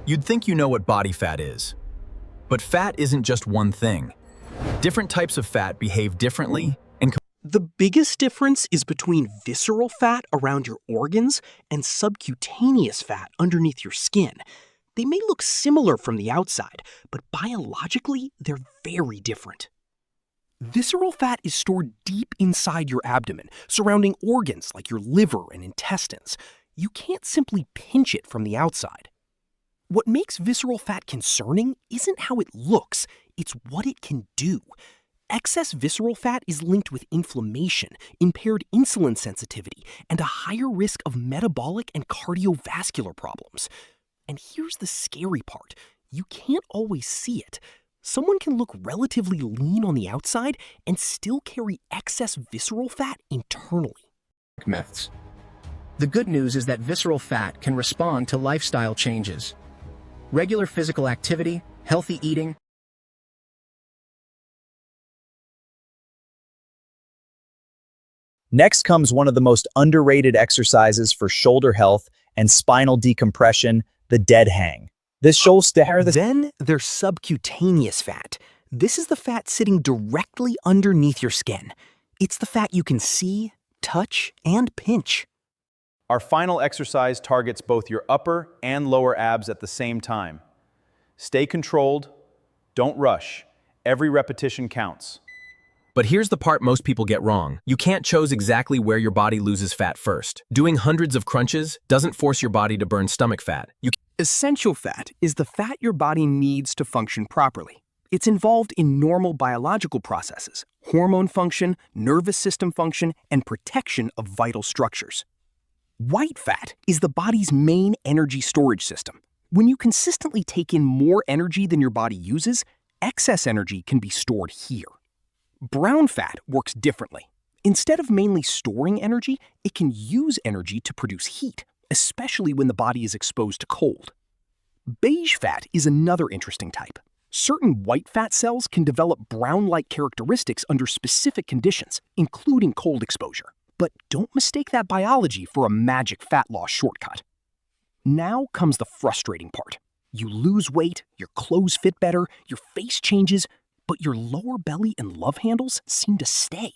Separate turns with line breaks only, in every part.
You'd think you know what body fat is. But fat isn't just one thing. Different types of fat behave differently and
The biggest difference is between visceral fat around your organs and subcutaneous fat underneath your skin. They may look similar from the outside, but biologically, they're very different. Visceral fat is stored deep inside your abdomen, surrounding organs like your liver and intestines. You can't simply pinch it from the outside. What makes visceral fat concerning isn't how it looks, it's what it can do. Excess visceral fat is linked with inflammation, impaired insulin sensitivity, and a higher risk of metabolic and cardiovascular problems. And here's the scary part. You can't always see it. Someone can look relatively lean on the outside and still carry excess visceral fat internally.
Myths. The good news is that visceral fat can respond to lifestyle changes. Regular physical activity, healthy eating,
Next comes one of the most underrated exercises for shoulder health and spinal decompression, the dead hang.
Then there's subcutaneous fat. This is the fat sitting directly underneath your skin. It's the fat you can see, touch, and pinch.
Our final exercise targets both your upper and lower abs at the same time. Stay controlled, don't rush. Every repetition counts.
But here's the part most people get wrong. You can't choose exactly where your body loses fat first. Doing hundreds of crunches doesn't force your body to burn stomach fat.
Essential fat is the fat your body needs to function properly. It's involved in normal biological processes, hormone function, nervous system function, and protection of vital structures. White fat is the body's main energy storage system. When you consistently take in more energy than your body uses, excess energy can be stored here. Brown fat works differently. Instead of mainly storing energy, it can use energy to produce heat, especially when the body is exposed to cold. Beige fat is another interesting type. Certain white fat cells can develop brown-like characteristics under specific conditions, including cold exposure. But don't mistake that biology for a magic fat loss shortcut. Now comes the frustrating part. You lose weight, your clothes fit better, your face changes, but your lower belly and love handles seem to stay.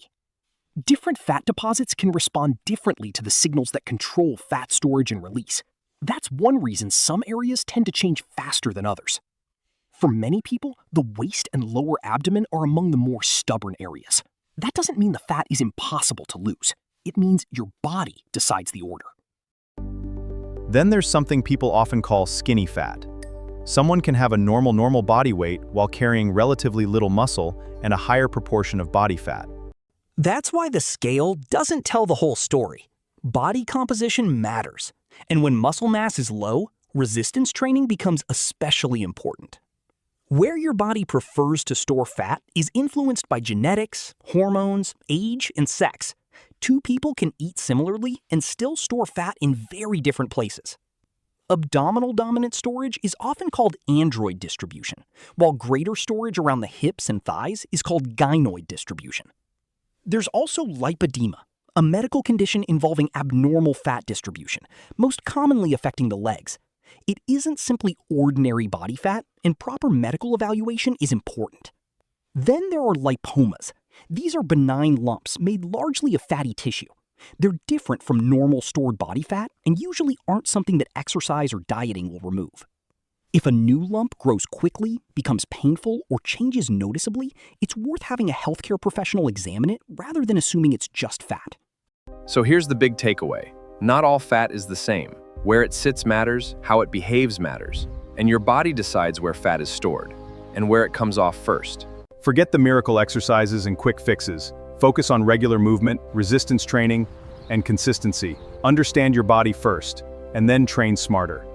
Different fat deposits can respond differently to the signals that control fat storage and release. That's one reason some areas tend to change faster than others. For many people, the waist and lower abdomen are among the more stubborn areas. That doesn't mean the fat is impossible to lose. It means your body decides the order.
Then there's something people often call skinny fat. Someone can have a normal body weight while carrying relatively little muscle and a higher proportion of body fat.
That's why the scale doesn't tell the whole story. Body composition matters, and when muscle mass is low, resistance training becomes especially important. Where your body prefers to store fat is influenced by genetics, hormones, age, and sex. Two people can eat similarly and still store fat in very different places. Abdominal dominant storage is often called android distribution, while greater storage around the hips and thighs is called gynoid distribution. There's also lipedema, a medical condition involving abnormal fat distribution, most commonly affecting the legs. It isn't simply ordinary body fat, and proper medical evaluation is important. Then there are lipomas. These are benign lumps made largely of fatty tissue. They're different from normal stored body fat and usually aren't something that exercise or dieting will remove. If a new lump grows quickly, becomes painful, or changes noticeably, it's worth having a healthcare professional examine it rather than assuming it's just fat.
So here's the big takeaway. Not all fat is the same. Where it sits matters, how it behaves matters, and your body decides where fat is stored and where it comes off first.
Forget the miracle exercises and quick fixes. Focus on regular movement, resistance training, and consistency. Understand your body first, and then train smarter.